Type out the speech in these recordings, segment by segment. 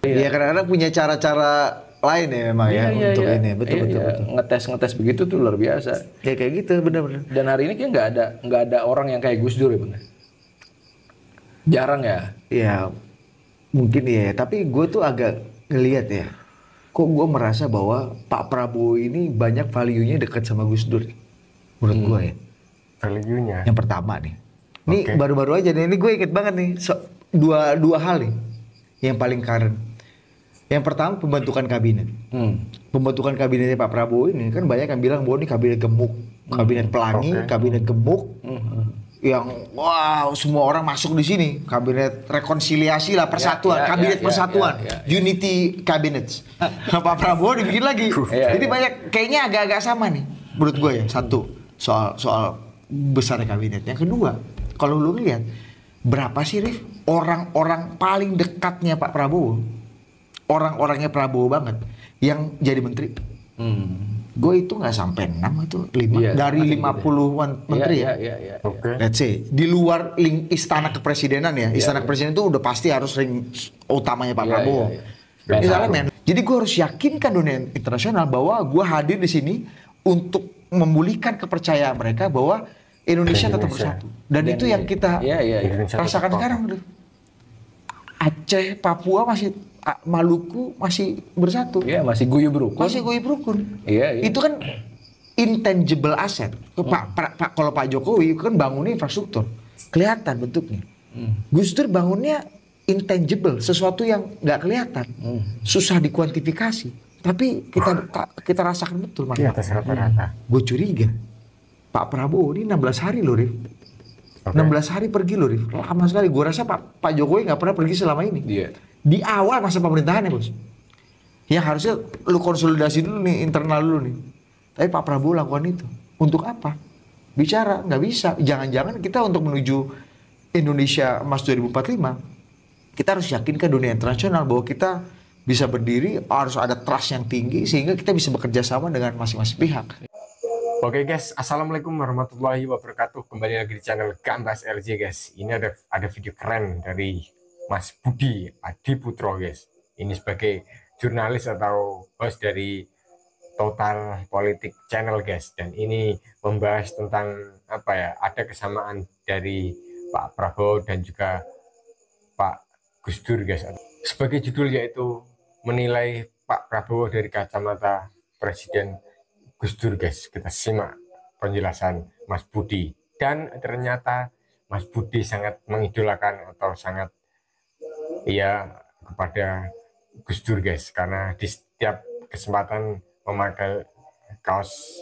Iya, kadang-kadang punya cara-cara lain ya memang ya untuk ini. Betul. Ngetes begitu tuh luar biasa. Ya kayak gitu, benar-benar. Dan hari ini kayak nggak ada orang yang kayak Gus Dur ya bang. Jarang ya. Ya mungkin ya, tapi gue tuh agak ngelihat ya. Kok gue merasa bahwa Pak Prabowo ini banyak value-nya dekat sama Gus Dur. Menurut gue ya. Value-nya. Yang pertama nih. Ini baru-baru aja nih, ini gue inget banget nih. Dua hal nih yang paling current. Yang pertama pembentukan kabinet. Pembentukan kabinetnya Pak Prabowo ini kan banyak yang bilang bahwa ini kabinet gemuk, kabinet pelangi, kabinet gemuk, yang wow semua orang masuk di sini, kabinet rekonsiliasi lah, persatuan, kabinet persatuan, unity cabinets. Pak Prabowo dibikin lagi. Jadi banyak kayaknya agak-agak sama nih, menurut gue ya. Satu soal besar kabinet. Yang kedua, kalau lu lihat berapa sih Rif orang-orang paling dekatnya Pak Prabowo? Orang-orangnya Prabowo banget yang jadi menteri. Gue itu nggak sampai 6 itu 5 dari 50-an menteri ya. Let's say di luar istana kepresidenan ya. Istana kepresidenan itu udah pasti harus ring utamanya Pak Prabowo. Misalnya men. Jadi gue harus yakinkan dunia internasional bahwa gue hadir di sini untuk memulihkan kepercayaan mereka bahwa Indonesia tetap bersatu. Dan itu yang kita rasakan sekarang. Aceh, Papua masih Maluku masih bersatu. Iya, masih guyub rukun. Iya. Itu kan intangible asset. Kalau Pak Jokowi kan bangunnya infrastruktur. Kelihatan bentuknya. Gus Dur bangunnya intangible, sesuatu yang nggak kelihatan. Susah dikuantifikasi. Tapi kita rasakan betul. Di atas rata-rata. Gue curiga. Pak Prabowo ini 16 hari loh, Rif. 16 hari pergi loh, Rif. Lama sekali. Gue rasa Pak Jokowi nggak pernah pergi selama ini. Iya. Di awal masa pemerintahan ya bos, yang harusnya lu konsolidasi dulu nih, internal dulu nih. Tapi Pak Prabowo lakukan itu untuk apa? Bicara nggak bisa. Jangan-jangan kita untuk menuju Indonesia Emas 2045 kita harus yakinkan dunia internasional bahwa kita bisa berdiri, harus ada trust yang tinggi sehingga kita bisa bekerja sama dengan masing-masing pihak. Oke guys, assalamualaikum warahmatullahi wabarakatuh. Kembali lagi di channel Gambas LJ guys. Ini ada video keren dari Mas Budi Adiputro guys. Ini sebagai jurnalis atau host dari Total Politik Channel guys. Dan ini membahas tentang apa ya? Ada kesamaan dari Pak Prabowo dan juga Pak Gus Dur guys. Sebagai judul yaitu menilai Pak Prabowo dari kacamata Presiden Gus Dur guys. Kita simak penjelasan Mas Budi. Dan ternyata Mas Budi sangat mengidolakan atau sangat kepada Gus Dur guys, karena di setiap kesempatan memakai kaos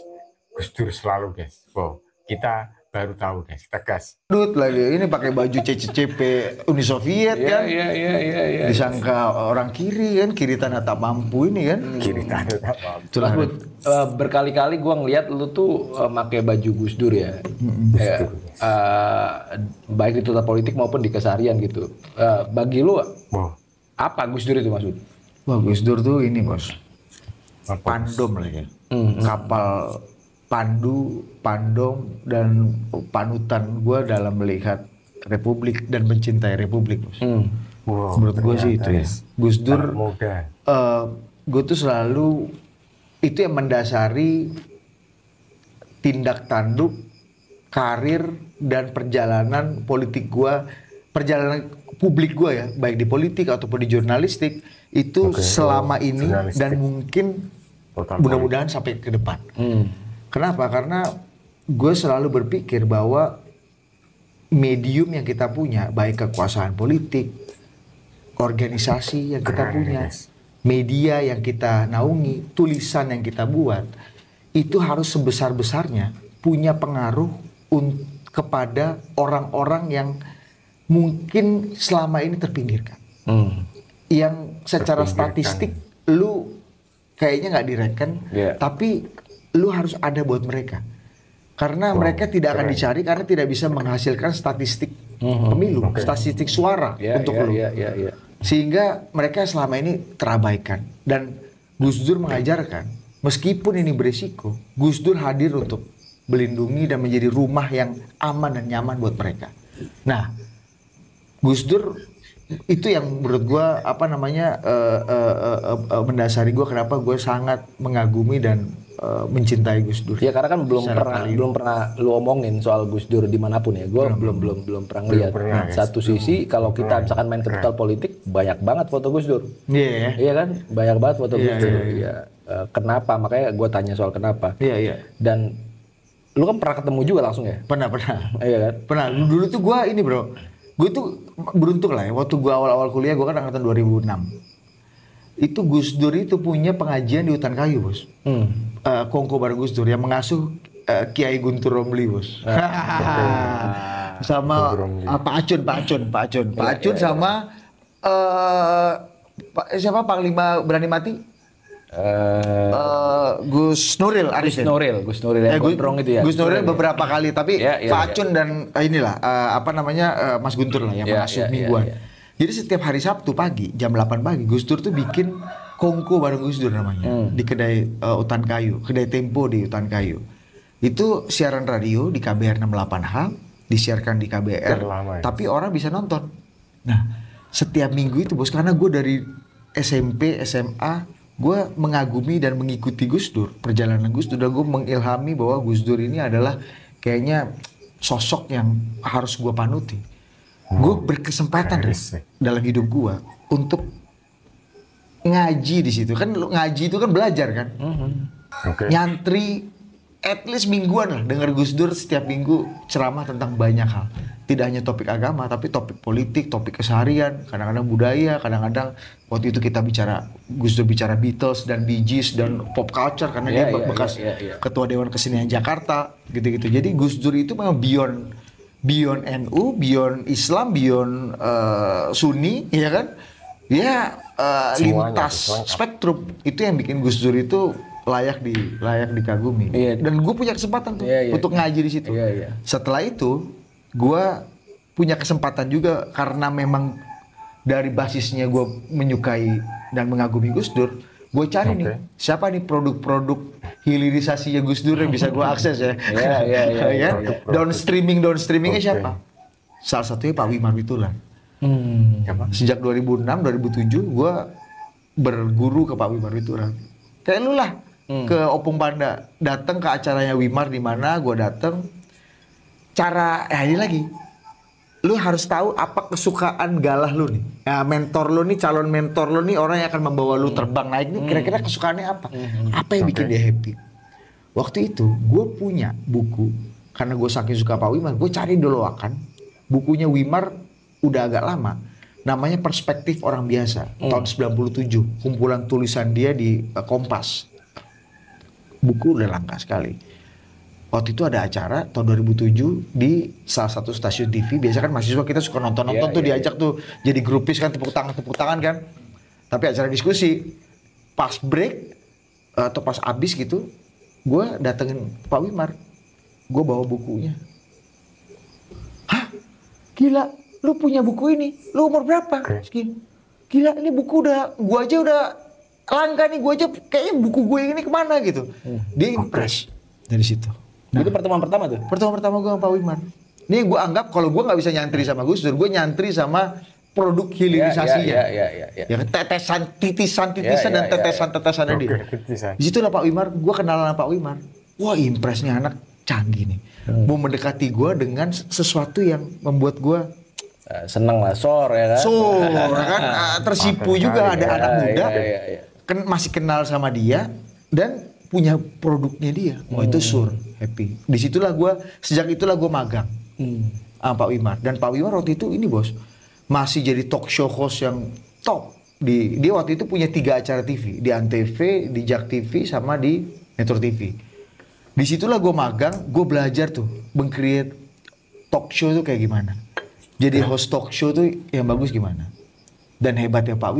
Gus Dur selalu guys. Wow, kita baru tahu guys, kita gas. Dut lagi ini pakai baju CCCP Uni Soviet kan? Iya. Disangka orang kiri kan, kiri tanah tak mampu ini kan? Kiri tanah tak mampu. Mas Bud, berkali-kali gua ngeliat lu tuh pakai baju Gus Dur ya. Baik di Total Politik maupun di keseharian gitu. Bagi lu apa Gus Dur itu Mas Bud? Wah, Gus Dur tuh ini bos, pandom lah ya. Kapal pandu, pandom, dan panutan gue dalam melihat Republik dan mencintai Republik. Menurut gue sih itu ya. Gus Dur, gue tuh selalu itu yang mendasari tindak tanduk, karir, dan perjalanan politik gue, perjalanan publik gue ya, baik di politik ataupun di jurnalistik, itu selama ini dan mungkin mudah-mudahan sampai ke depan. Kenapa? Karena gue selalu berpikir bahwa medium yang kita punya, baik kekuasaan politik, organisasi yang kita punya, media yang kita naungi, tulisan yang kita buat, itu harus sebesar-besarnya punya pengaruh kepada orang-orang yang mungkin selama ini terpinggirkan. Yang secara statistik lu kayaknya nggak direken, tapi lu harus ada buat mereka. Karena mereka tidak akan dicari karena tidak bisa menghasilkan statistik pemilu, statistik suara untuk lu. Sehingga mereka selama ini terabaikan. Dan Gus Dur mengajarkan, meskipun ini berisiko, Gus Dur hadir untuk melindungi dan menjadi rumah yang aman dan nyaman buat mereka. Nah, Gus Dur itu yang menurut gue mendasari gue kenapa gue sangat mengagumi dan mencintai Gus Dur. Ya karena kan belum pernah lu omongin soal Gus Dur dimanapun ya. Gue belum pernah ngeliat. Satu sisi kalau kita misalkan main ke total politik, banyak banget foto Gus Dur. Iya. Iya kan, banyak banget foto Gus Dur. Iya. Kenapa? Makanya gue tanya soal kenapa. Iya. Dan lu kan pernah ketemu juga langsung ya? Pernah. Iya kan? Pernah. Dulu tuh gue ini bro, gue tuh beruntung lah ya. Waktu gue awal-awal kuliah, gue kan angkatan 2006. Itu Gus Dur itu punya pengajian di Hutan Kayu bos. Kongko bareng Gus Dur yang mengasuh Kiai Guntur Romli bos. Sama Pak Acun sama siapa Panglima Berani Mati? Gus Nuril Arifin. Gus Nuril yang gondrong itu ya. Gus Nuril beberapa kali, tapi Pak Acun dan inilah Mas Guntur lah yang mengasuh mingguan. Jadi setiap hari Sabtu pagi jam 8 pagi Gus Dur tuh bikin kongko bareng Gus Dur namanya di kedai Hutan Kayu, kedai Tempo di Hutan Kayu. Itu siaran radio di KBR 68H, disiarkan di KBR, tapi orang bisa nonton. Nah, setiap minggu itu bos, karena gue dari SMP, SMA, gue mengagumi dan mengikuti Gus Dur, perjalanan Gus Dur, dan gue mengilhami bahwa Gus Dur ini adalah kayaknya sosok yang harus gue panuti. Gue berkesempatan dalam hidup gue untuk ngaji di situ. Kan ngaji itu kan belajar kan. Nyantri at least mingguan lah, dengar Gus Dur setiap minggu ceramah tentang banyak hal. Tidak hanya topik agama, tapi topik politik, topik keseharian, kadang-kadang budaya, kadang-kadang waktu itu kita bicara, Gus Dur bicara Beatles dan Bee Gees dan pop culture, karena dia bekas ketua Dewan Kesenian Jakarta, gitu-gitu. Jadi Gus Dur itu memang beyond NU, beyond Islam, beyond Sunni, ya kan? Dia lintas spektrum. Itu yang bikin Gus Dur itu layak dikagumi. Dan gue punya kesempatan tuh untuk ngaji di situ. Setelah itu, gue punya kesempatan juga karena memang dari basisnya gue menyukai dan mengagumi Gus Dur. Gue cari nih siapa nih produk-produk hilirisasinya Gus Dur yang bisa gue akses ya. Downstreamingnya siapa? Salah satunya Pak Wimar Witulan. Sejak 2006-2007 gue berguru ke Pak Wimar Witulan. Kayak lu lah ke Opung Panda, datang ke acaranya Wimar di mana gue datang. Ini lagi. Lu harus tahu apa kesukaan galah lu nih. Ya, mentor lu nih, calon mentor lu nih, orang yang akan membawa lu terbang naik nih, kira-kira kesukaannya apa? Apa yang bikin dia happy? Waktu itu gue punya buku, karena gue saking suka Pak Wimar, gue cari dulu bukunya Wimar udah agak lama. Namanya Perspektif Orang Biasa, tahun 97, kumpulan tulisan dia di Kompas. Buku udah langka sekali. Waktu itu ada acara tahun 2007 di salah satu stasiun TV. Biasa kan mahasiswa kita suka nonton-nonton diajak tuh jadi grupis kan, tepuk tangan kan. Tapi acara diskusi pas break atau pas abis gitu, gue datengin Pak Wimar, gue bawa bukunya. Hah? Gila, lu punya buku ini? Lu umur berapa? Gila, ini buku gue aja udah langka nih, gue aja kayaknya buku gue ini kemana gitu. Dia impress dari situ. Itu pertemuan pertama tuh? Pertemuan pertama gue sama Pak Wimar. Ini gue anggap kalau gue nggak bisa nyantri sama Gus Dur, gue nyantri sama produk hilirisasinya. Ya, titisan dan tetesan-tetesannya dia. Di situ lah Pak Wimar, gue kenalan sama Pak Wimar. Wah, impresnya anak canggih nih. Mau mendekati gue dengan sesuatu yang membuat gue seneng lah, kan tersipu juga ada anak muda. Masih kenal sama dia dan punya produknya dia. Itu happy. Sejak itulah gue magang sama Pak Wimar. Dan Pak Wimar waktu itu ini bos, masih jadi talk show host yang top. Dia waktu itu punya 3 acara TV, di Antv, di Jak TV, sama di Metro TV. Disitulah gue magang, gue belajar tuh meng-create talk show tuh kayak gimana. Jadi host talk show tuh yang bagus gimana. Dan hebatnya Pak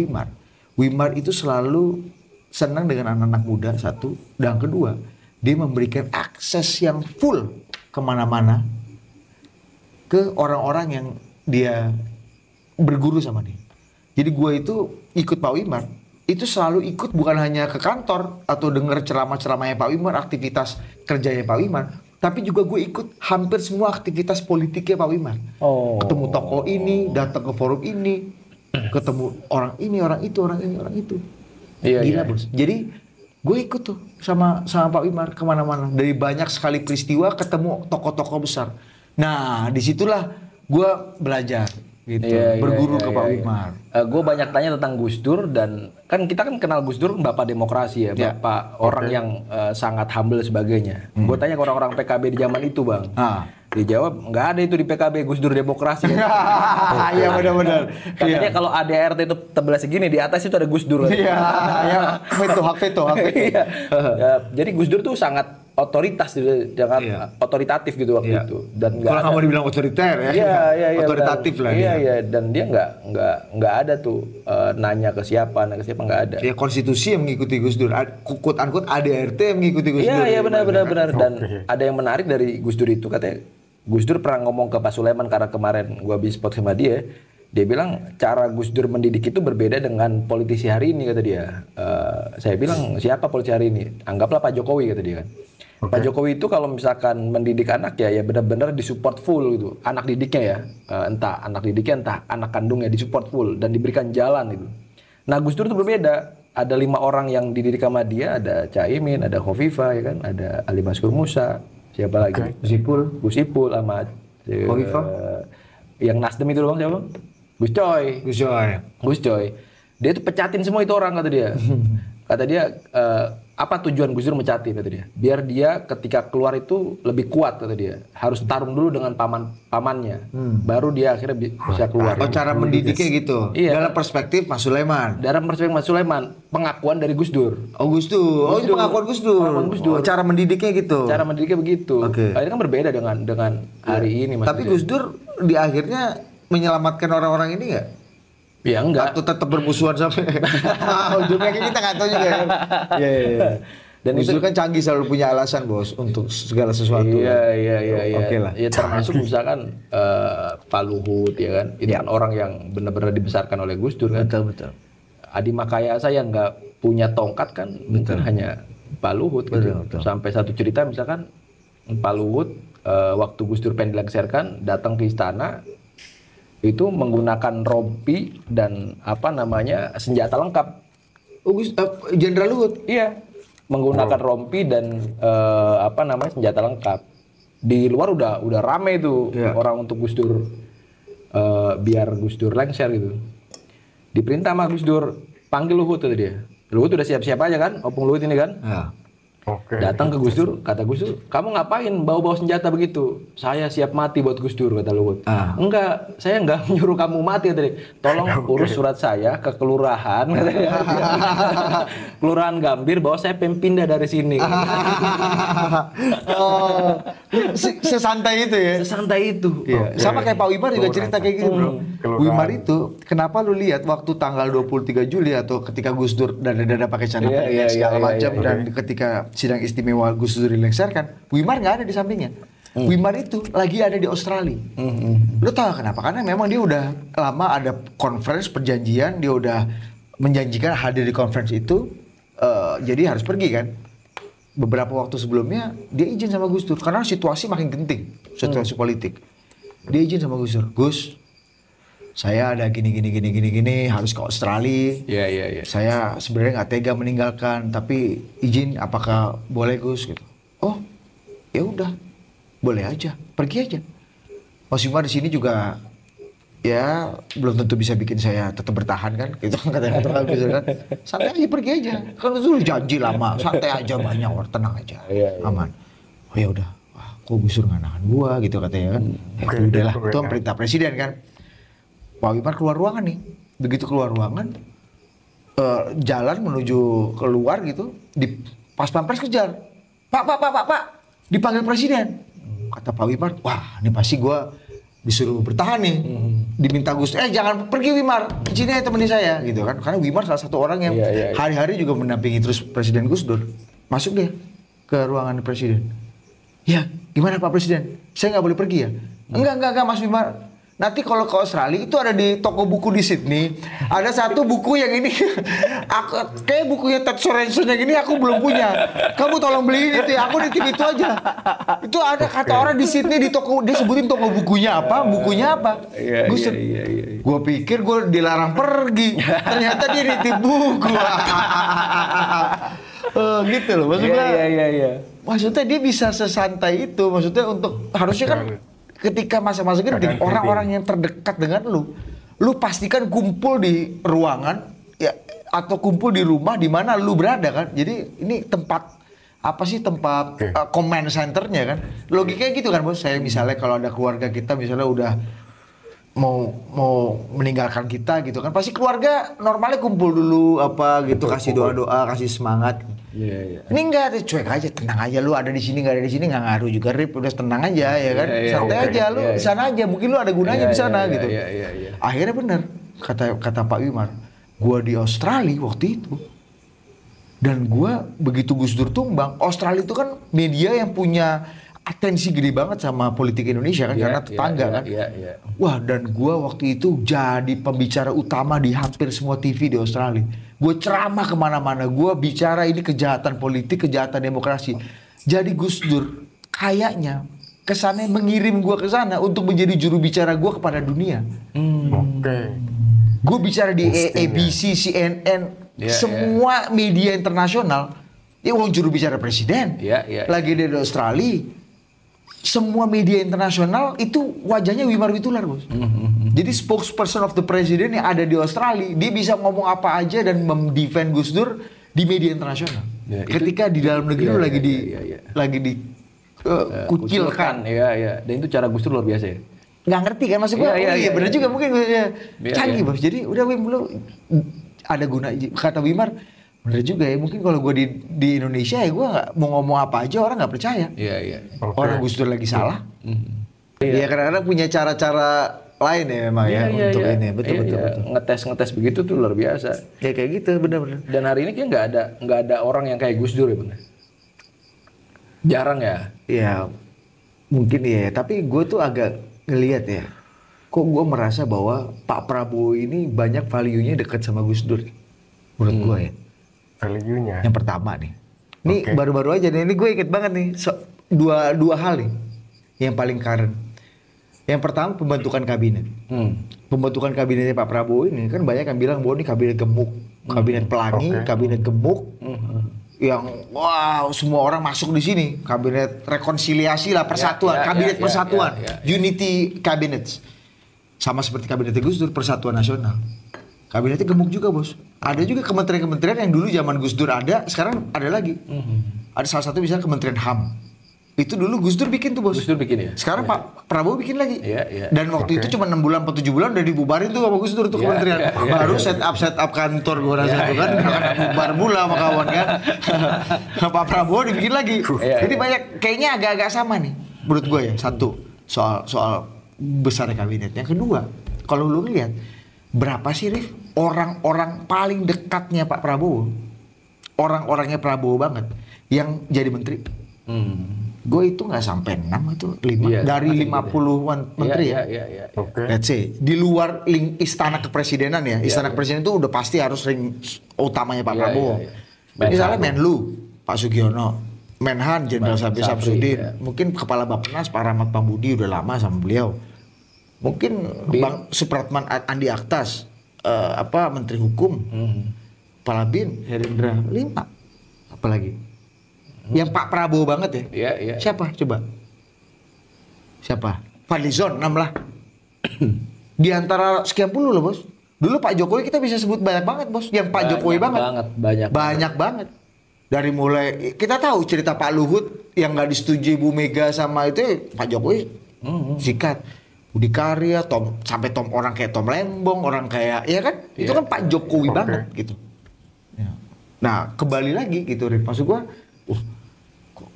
Wimar itu selalu senang dengan anak-anak muda, satu. Dan kedua, dia memberikan akses yang full kemana-mana ke orang-orang yang dia berguru sama dia. Jadi gue itu ikut Pak Wimar, itu selalu ikut bukan hanya ke kantor atau dengar ceramah-ceramahnya Pak Wimar, aktivitas kerjanya Pak Wimar, tapi juga gue ikut hampir semua aktivitas politiknya Pak Wimar. Ketemu tokoh ini, datang ke forum ini, ketemu orang ini, orang itu, orang ini, orang itu. Iya, Gila iya. bos. Jadi gue ikut tuh sama Pak Wimar kemana-mana. Dari banyak sekali peristiwa ketemu tokoh-tokoh besar. Nah disitulah gue belajar gitu, berguru ke Pak Wimar. Gue banyak tanya tentang Gus Dur, dan kan kita kan kenal Gus Dur bapak demokrasi ya, bapak orang yang sangat humble sebagainya. Gue tanya ke orang-orang PKB di zaman itu bang. Dijawab nggak ada itu di PKB, Gus Dur demokrasi. Iya benar-benar. Katanya kalau ADRT itu tebelnya segini, di atas itu ada Gus Dur. Iya, hak veto. Iya. Jadi Gus Dur tuh sangat otoritas, sangat otoritatif gitu waktu itu. Dan kalau kamu dibilang otoriter ya, iya, otoritatif lah. Iya, dan dia nggak ada tuh nanya ke siapa nggak ada. Ya konstitusi yang mengikuti Gus Dur, quote unquote ADRT yang mengikuti Gus Dur. Iya benar. Dan ada yang menarik dari Gus Dur itu, katanya Gus Dur pernah ngomong ke Pak Sulaiman karena kemarin gua habis spot sama dia. Dia bilang cara Gus Dur mendidik itu berbeda dengan politisi hari ini, kata dia. Saya bilang siapa politisi hari ini? Anggaplah Pak Jokowi, kata dia kan. Pak Jokowi itu kalau misalkan mendidik anak ya benar-benar disupport full gitu. Anak didiknya ya, entah anak didiknya entah anak kandungnya disupport full dan diberikan jalan gitu. Nah Gus Dur itu berbeda. Ada 5 orang yang dididik sama dia, ada Caimin, ada Khofifah ya kan, ada Ali Mazhur Musa, siapa lagi? Gus Ipul sama Khofifah. Yang Nasdem itu loh siapa? Gus Coy. Dia tuh pecatin semua itu orang, kata dia. Kata dia apa tujuan Gus Dur mecatin, kata dia. Biar dia ketika keluar itu lebih kuat, kata dia. Harus tarung dulu dengan pamannya. Baru dia akhirnya bisa keluar. Oh, cara mendidiknya gitu. Iya. Dalam perspektif Mas Sulaiman. Pengakuan dari Gus Dur. Oh Gus Dur. Oh itu pengakuan Gus Dur. Oh, cara mendidiknya gitu. Cara mendidiknya begitu. Oke. Akhirnya kan berbeda dengan hari ini. Tapi Gus Dur di akhirnya menyelamatkan orang-orang ini nggak? Ya enggak. Atau tetap bermusuhan sampai ujungnya kita nggak tahu juga kan. Iya. Dan Gus Dur kan canggih, selalu punya alasan bos untuk segala sesuatu. Iya. Oke lah. Ya termasuk misalkan Pak Luhut ya kan. Itu kan orang yang benar-benar dibesarkan oleh Gus Dur kan. Betul. Adi Makayasa yang nggak punya tongkat kan mungkin hanya Pak Luhut gitu. Betul. Sampai satu cerita misalkan Pak Luhut waktu Gus Dur pengen dilengsarkan datang ke istana itu menggunakan rompi dan senjata lengkap. Oh Jenderal Luhut. Iya, menggunakan rompi dan senjata lengkap. Di luar udah rame tuh orang untuk Gus Dur, biar Gus Dur lengser gitu. Diperintah sama Gus Dur panggil Luhut, tuh dia. Luhut udah siap-siap aja kan, Opung Luhut ini kan. Datang ke Gus Dur, kata Gus Dur, kamu ngapain bawa-bawa senjata begitu? Saya siap mati buat Gus Dur, kata Luhut. Enggak, saya enggak nyuruh kamu mati, kata dia. Tolong urus surat saya ke kelurahan, kata dia. Kelurahan Gambir, bahwa saya pengen pindah dari sini. Sesantai itu ya? Sesantai itu. Sama kayak Pak Wimar juga cerita kayak gitu bro. Wimar itu, kenapa lu lihat waktu tanggal 23 Juli atau ketika Gus Dur dada-dada pakai cadar segala macam dan ketika sidang istimewa Gus Dur dilengsarkan, Wimar nggak ada di sampingnya. Wimar itu lagi ada di Australia. Lu tahu kenapa? Karena memang dia udah lama ada conference perjanjian, dia udah menjanjikan hadir di conference itu, jadi harus pergi kan. Beberapa waktu sebelumnya dia izin sama Gus Dur karena situasi makin genting, situasi politik. Dia izin sama Gus Dur, Gus, saya ada gini harus ke Australia. Iya. Saya sebenarnya nggak tega meninggalkan, tapi izin apakah boleh Gus gitu. Oh, ya udah, boleh aja, pergi aja. Mas Wimar di sini juga ya belum tentu bisa bikin saya tetap bertahan kan, gitu katanya kan. Santai aja, pergi aja. Kan itu udah janji lama, santai aja banyak orang, tenang aja, aman. Oh ya udah, wah, kok Gus Dur nggak nahan gua gitu katanya kan. Ya udahlah, itu perintah presiden kan. Pak Wimar keluar ruangan nih, begitu keluar ruangan, jalan menuju keluar gitu, di pas pampres kejar, Pak, dipanggil presiden. Kata Pak Wimar, wah ini pasti gue disuruh bertahan nih, diminta Gus, jangan pergi Wimar, sini aja temenin saya gitu kan, karena Wimar salah satu orang yang hari-hari juga mendampingi terus Presiden Gus Dur. Masuk dia ke ruangan presiden. Ya, gimana Pak Presiden? Saya nggak boleh pergi ya? Enggak Mas Wimar. Nanti kalau ke Australia itu ada di toko buku di Sydney, ada satu buku yang ini, kayak bukunya Ted Sorensen yang ini aku belum punya. Kamu tolong beliin itu ya, aku nitip itu aja. Itu ada kata orang di Sydney di toko, dia sebutin toko bukunya apa, Gus Dur. Gue pikir gue dilarang pergi, ternyata dia ditipu gue. Gitu loh, maksudnya. Iya. Maksudnya dia bisa sesantai itu, maksudnya untuk harusnya kan ketika masa-masa genting orang-orang yang terdekat dengan lu pastikan kumpul di ruangan ya atau kumpul di rumah di mana lu berada kan. Jadi ini tempat apa sih tempat command centernya kan. Logikanya gitu kan bos. Saya misalnya kalau ada keluarga kita misalnya udah mau meninggalkan kita gitu kan, pasti keluarga normalnya kumpul dulu apa gitu, kasih doa-doa, kasih semangat. Iya. Ini enggak, cuek aja, tenang aja, lu ada di sini nggak ada di sini nggak ngaruh juga Rip, udah tenang aja ya kan, santai aja, lu di sana aja, mungkin lu ada gunanya di sana gitu. Iya. Akhirnya bener kata Pak Wimar, gua di Australia waktu itu, dan gua begitu Gus Dur tumbang, Australia itu kan media yang punya atensi gede banget sama politik Indonesia kan, karena tetangga kan. Iya. Wah, dan gua waktu itu jadi pembicara utama di hampir semua TV di Australia. Gue ceramah kemana-mana, gue bicara ini kejahatan politik, kejahatan demokrasi. Jadi Gus Dur kayaknya kesannya mengirim gue ke sana untuk menjadi juru bicara gue kepada dunia. Gue bicara di ABC, CNN, semua media internasional. Ya uang juru bicara presiden, lagi di Australia. Semua media internasional itu wajahnya Wimar Witular bos. Jadi spokesperson of the president yang ada di Australia, dia bisa ngomong apa aja dan mendefend Gus Dur di media internasional. Ketika di dalam negeri lagi dikucilkan. Iya. Dan itu cara Gus Dur luar biasa ya. Nggak ngerti kan maksud gua? Iya benar juga mungkin canggih bos. Jadi udah Wim lu ada guna kata Wimar. Bener juga ya, mungkin kalau gue di Indonesia ya gue nggak mau ngomong apa aja orang nggak percaya. Iya. Orang Gus Dur lagi salah. Iya kadang-kadang punya cara-cara lain ya memang untuk ini. Betul. Ngetes begitu tuh luar biasa. Ya kayak gitu bener-bener. Dan hari ini kayak nggak ada orang yang kayak Gus Dur ya bener. Jarang ya. Iya mungkin ya, tapi gue tuh agak ngelihat ya. Kok gue merasa bahwa Pak Prabowo ini banyak value-nya dekat sama Gus Dur. Menurut gue ya. Value-nya. Yang pertama nih. Ini baru-baru aja nih. Ini gue inget banget nih. Dua hal nih. Yang paling current. Yang pertama pembentukan kabinet. Pembentukan kabinetnya Pak Prabowo ini kan banyak yang bilang bahwa ini kabinet gemuk. Kabinet pelangi, kabinet gemuk. Yang wow semua orang masuk di sini. Kabinet rekonsiliasi lah, persatuan. Kabinet persatuan. Unity cabinets. Sama seperti kabinetnya Gus Dur, Persatuan Nasional. Kabinetnya gemuk juga bos. Ada juga kementerian-kementerian yang dulu zaman Gus Dur ada, sekarang ada lagi. Ada salah satu misalnya Kementerian HAM. Itu dulu Gus Dur bikin tuh bos. Gus Dur bikin ya? Sekarang Pak Prabowo bikin lagi. Iya. Dan waktu itu cuma 6 bulan atau 7 bulan udah dibubarin tuh sama Gus Dur tuh kementerian. Baru set up kantor gue rasa tuh kan. Bubar bula sama kawan kan. Pak Prabowo dibikin lagi. Jadi banyak, kayaknya agak-agak sama nih. Menurut gue ya, satu. Soal besar kabinet. Yang kedua, kalau lu lihat berapa sih Rif orang-orang paling dekatnya Pak Prabowo, orang-orangnya Prabowo banget yang jadi menteri? Gue itu nggak sampai 6 itu 5 dari 50-an menteri ya. Let's say di luar istana kepresidenan ya, istana kepresidenan itu udah pasti harus ring utamanya Pak Prabowo. Misalnya Menlu Pak Sugiono, Menhan Jenderal Sabri Samsudin, mungkin Kepala Bappenas Pak Rahmat Pambudi udah lama sama beliau. Mungkin Bang Supratman Andi Aktas, Menteri Hukum, Kepala BIN, Herindra 5, apalagi yang Pak Prabowo banget ya. Siapa coba? Siapa? Fadlizon 6 lah. Di antara sekian puluh loh bos. Dulu Pak Jokowi kita bisa sebut banyak banget bos. Yang Pak Jokowi banget. Banyak banget. Dari mulai kita tahu cerita Pak Luhut yang nggak disetujui Bu Mega sama itu Pak Jokowi sikat. Budi Karya, sampai orang kayak Tom Lembong, orang kayak, ya kan? Itu kan Pak Jokowi banget gitu. Ya. Nah, kembali lagi gitu, Rif. Maksud gue, kok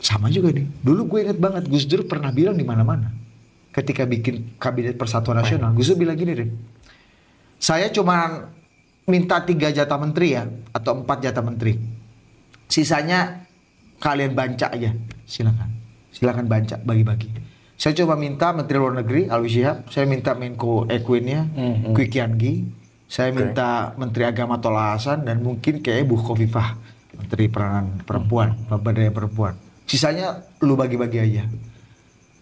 sama juga nih. Dulu gue inget banget, Gus Dur pernah bilang di mana-mana. Ketika bikin Kabinet Persatuan Nasional, Gus Dur bilang gini, Rif. Saya cuma minta 3 jatah menteri ya, atau 4 jatah menteri. Sisanya kalian banca aja, silakan banca, bagi-bagi. Saya coba minta Menteri Luar Negeri Alwi Shihab, saya minta Menko Equinnya Kwi Kian-gi, saya minta Menteri Agama Tola Hasan dan mungkin kayak Bu Khofifah, Menteri Peranan Perempuan, Pemberdayaan Perempuan. Sisanya lu bagi-bagi aja.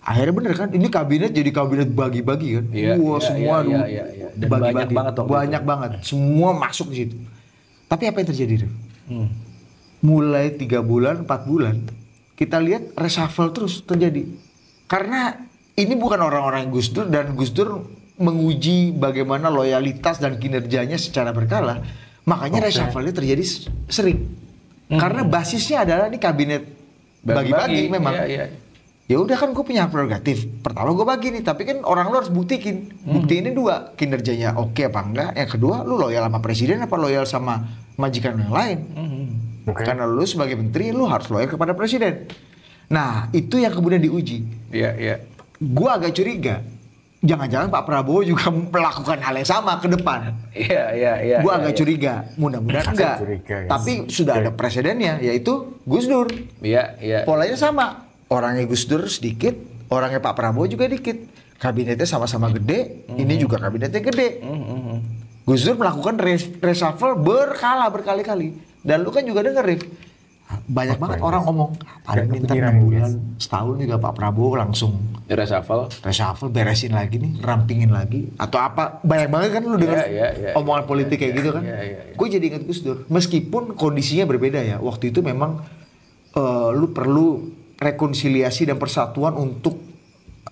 Akhirnya bener kan, ini kabinet jadi kabinet bagi-bagi kan. Wah, semua Dan bagi-bagi. banyak banget waktu Banyak itu. banget. Semua masuk di situ. Tapi apa yang terjadi, Rif? Mulai 3 bulan, 4 bulan, kita lihat reshuffle terus terjadi. Karena ini bukan orang-orang Gus Dur, dan Gus Dur menguji bagaimana loyalitas dan kinerjanya secara berkala. Makanya reshuffle-nya terjadi sering. Karena basisnya adalah ini kabinet bagi-bagi memang. Ya udah kan gue punya prerogatif. Pertama gue bagi nih, tapi kan orang lo harus buktiin. Buktiin ini 2, kinerjanya oke apa enggak. Yang kedua, lu loyal sama presiden apa loyal sama majikan yang lain. Karena lu sebagai menteri lu harus loyal kepada presiden. Nah, itu yang kemudian diuji. Gue agak curiga. Jangan-jangan Pak Prabowo juga melakukan hal yang sama ke depan. Gue agak curiga. Mudah-mudahan enggak. Tapi sudah ada presidennya, yaitu Gus Dur. Polanya sama. Orangnya Gus Dur sedikit, orangnya Pak Prabowo juga dikit. Kabinetnya sama-sama gede, ini juga kabinetnya gede. Gus Dur melakukan reshuffle berkali-kali. Dan lu kan juga denger, Rif, banyak banget orang ngomong, paling minta 6 bulan, setahun juga Pak Prabowo langsung reshuffle, beresin lagi nih, rampingin lagi. Atau apa, banyak banget kan lu denger omongan politik kayak gitu kan. Gue jadi ingat Gus Dur, meskipun kondisinya berbeda ya. Waktu itu memang lu perlu rekonsiliasi dan persatuan untuk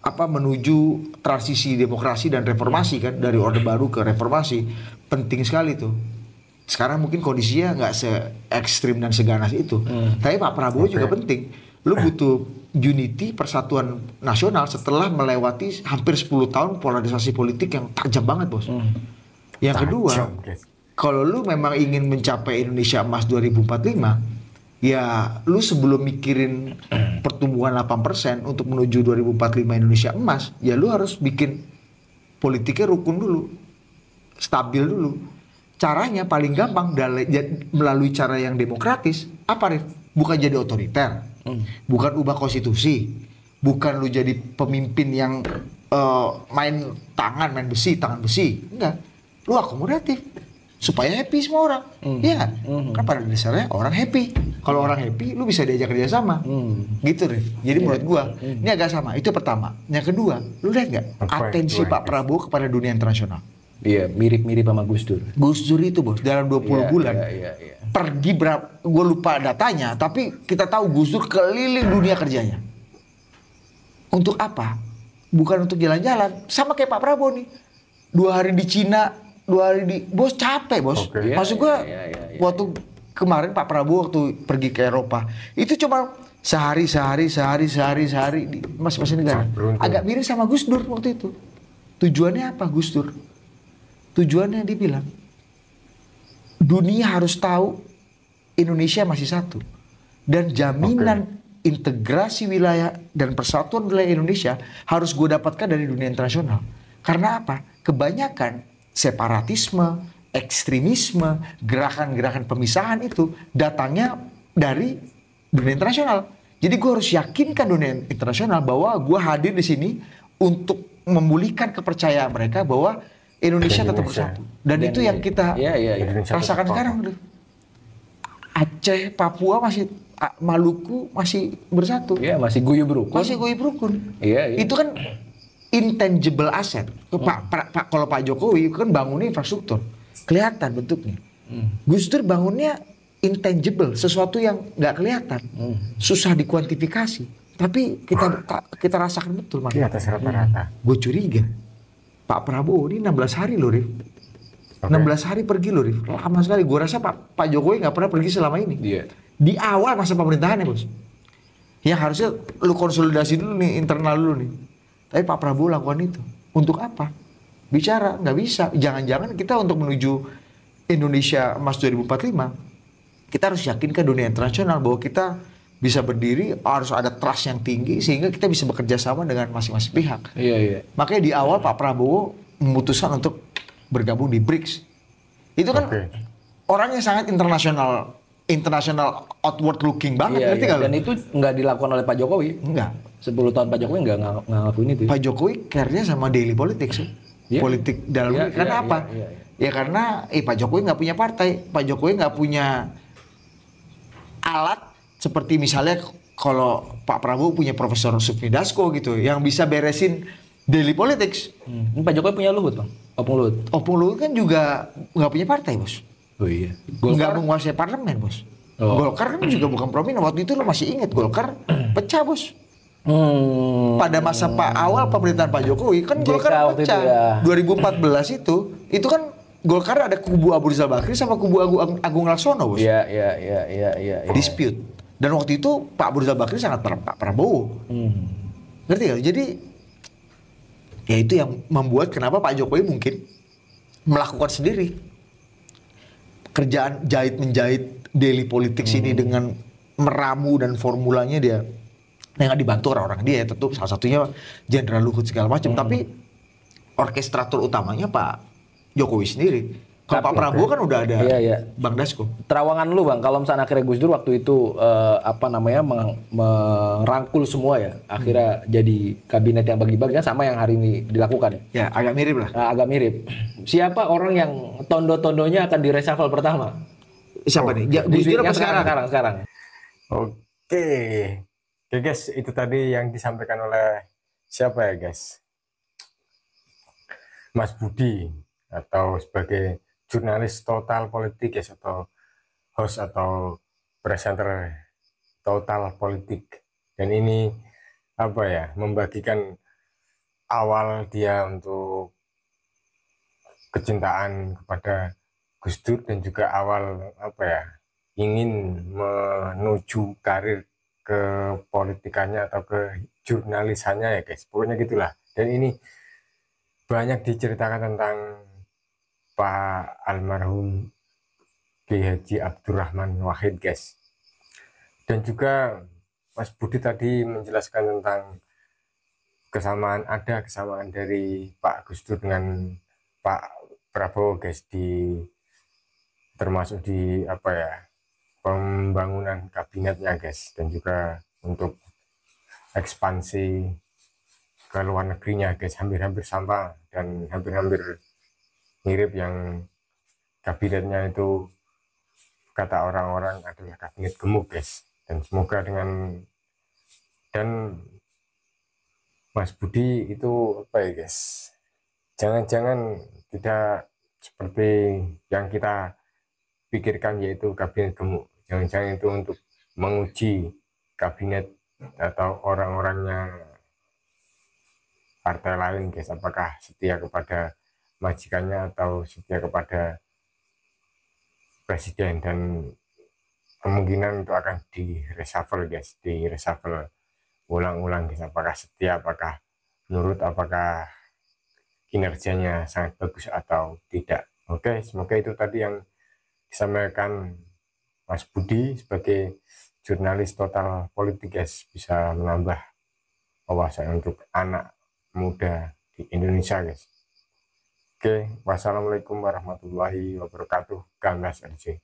menuju transisi demokrasi dan reformasi kan, dari Orde Baru ke reformasi. Penting sekali tuh. Sekarang mungkin kondisinya nggak se ekstrim dan seganas itu. Tapi Pak Prabowo juga penting. Lu butuh unity, persatuan nasional setelah melewati hampir 10 tahun polarisasi politik yang tajam banget, Bos. Yang kedua, kalau lu memang ingin mencapai Indonesia Emas 2045, ya lu sebelum mikirin pertumbuhan 8% untuk menuju 2045 Indonesia Emas, ya lu harus bikin politiknya rukun dulu, stabil dulu. Caranya paling gampang melalui cara yang demokratis. Apa, Rif? Bukan jadi otoriter, bukan ubah konstitusi, bukan lu jadi pemimpin yang main tangan besi, enggak. Lu akomodatif supaya happy semua orang. Iya kan? Kan pada dasarnya orang happy. Kalau orang happy, lu bisa diajak kerja sama. Gitu, Rif. Jadi menurut gua, ini agak sama. Itu pertama. Yang kedua, lu lihat nggak atensi Pak Prabowo kepada dunia internasional? Iya, mirip-mirip sama Gus Dur. Gus Dur itu, Bos, dalam 20 bulan pergi berapa, gue lupa datanya, tapi kita tahu Gus Dur keliling dunia kerjanya. Untuk apa? Bukan untuk jalan-jalan. Sama kayak Pak Prabowo nih. 2 hari di Cina, 2 hari di... Bos capek, Bos. Maksud gue, waktu kemarin Pak Prabowo waktu pergi ke Eropa, itu cuma sehari di masing-masing negara. Agak mirip sama Gus Dur waktu itu. Tujuannya apa Gus Dur? Tujuannya dibilang, dunia harus tahu Indonesia masih satu. Dan jaminan integrasi wilayah dan persatuan wilayah Indonesia harus gue dapatkan dari dunia internasional. Karena apa? Kebanyakan separatisme, ekstremisme, gerakan-gerakan pemisahan itu datangnya dari dunia internasional. Jadi gue harus yakinkan dunia internasional bahwa gue hadir di sini untuk memulihkan kepercayaan mereka bahwa Indonesia tetap bersatu. Dan itu yang kita rasakan sekarang. Aceh, Papua masih, Maluku masih bersatu. Iya, masih guyub rukun. Itu kan intangible asset. Kalau Pak Jokowi kan bangunnya infrastruktur, kelihatan bentuknya. Gus Dur bangunnya intangible, sesuatu yang nggak kelihatan, susah dikuantifikasi. Tapi kita rasakan betul, di atas rata-rata. Gue curiga Pak Prabowo ini 16 hari loh, Rif. 16 hari pergi loh, Rif. Lama sekali. Gue rasa Pak Jokowi nggak pernah pergi selama ini. Di awal masa pemerintahannya, Bos. Yang harusnya lu konsolidasi dulu nih, internal dulu nih. Tapi Pak Prabowo lakukan itu. Untuk apa? Bicara, nggak bisa. Jangan-jangan kita untuk menuju Indonesia Emas 2045, kita harus yakinkan dunia internasional bahwa kita bisa berdiri, harus ada trust yang tinggi sehingga kita bisa bekerja sama dengan masing-masing pihak. Makanya di awal Pak Prabowo memutuskan untuk bergabung di BRICS. Itu kan orang yang sangat internasional outward looking banget, ngerti nggak? Dan itu nggak dilakukan oleh Pak Jokowi. Enggak. 10 tahun Pak Jokowi nggak ngelakuin itu. Pak Jokowi care-nya sama daily politics, politik dalam negeri. Karena apa? Ya karena Pak Jokowi nggak punya partai, Pak Jokowi nggak punya alat seperti misalnya kalau Pak Prabowo punya Profesor Sufmi Dasko gitu yang bisa beresin daily politics. Pak Jokowi punya Luhut bang, Opung Luhut. Opung Luhut kan juga nggak punya partai bos, Oh iya. nggak menguasai parlemen bos. Golkar kan juga bukan prominent waktu itu, lo masih ingat Golkar pecah bos. Pada masa awal pemerintahan Pak Jokowi kan Golkar pecah. Itu ya. 2014 itu kan Golkar ada kubu Abu Rizal Bakri sama kubu Agung Laksono bos. Iya. Dispute. Dan waktu itu Pak Abu Rizal Bakri sangat Pak Prabowo. Ngerti gak? Jadi ya itu yang membuat kenapa Pak Jokowi mungkin melakukan sendiri kerjaan jahit-menjahit daily politics ini dengan meramu dan formulanya dia dengan dibantu orang-orang dia, tentu salah satunya Jenderal Luhut segala macam. Tapi orkestrator utamanya Pak Jokowi sendiri. Kalau Pak Prabowo kan udah ada Bang Dasko. Terawangan lu bang, kalau misalnya akhirnya Gus Dur waktu itu merangkul semua ya, akhirnya jadi kabinet yang bagi-bagi kan sama yang hari ini dilakukan. Ya agak mirip lah. Agak mirip. Siapa orang yang tondo-tondonya akan direshuffle pertama? Siapa nih? Gus Dur apa sekarang? Oke guys, itu tadi yang disampaikan oleh siapa ya guys? Mas Budi, atau sebagai jurnalis total politik ya, atau host atau presenter total politik. Dan ini membagikan awal dia untuk kecintaan kepada Gus Dur dan juga awal ingin menuju karir ke politikannya atau ke jurnalisannya ya guys, pokoknya gitulah. Dan ini banyak diceritakan tentang Pak almarhum Kiai Haji Abdurrahman Wahid guys. Dan juga Mas Budi tadi menjelaskan tentang kesamaan dari Pak Gus Dur dengan Pak Prabowo guys, termasuk di pembangunan kabinetnya guys, dan juga untuk ekspansi ke luar negerinya guys, hampir-hampir sama dan hampir-hampir mirip. Yang kabinetnya itu kata orang-orang adalah kabinet gemuk guys. Dan semoga dan Mas Budi itu guys, jangan-jangan tidak seperti yang kita pikirkan yaitu kabinet gemuk. Jangan-jangan itu untuk menguji kabinet atau orang-orangnya partai lain guys, apakah setia kepada majikannya atau setia kepada presiden. Dan kemungkinan itu akan di reshuffle guys, ulang-ulang guys, apakah setia, apakah menurut, apakah kinerjanya sangat bagus atau tidak. Oke, semoga itu tadi yang disampaikan Mas Budi sebagai jurnalis total politik guys, bisa menambah wawasan untuk anak muda di Indonesia guys. Oke, wassalamualaikum warahmatullahi wabarakatuh. Gambas RJ.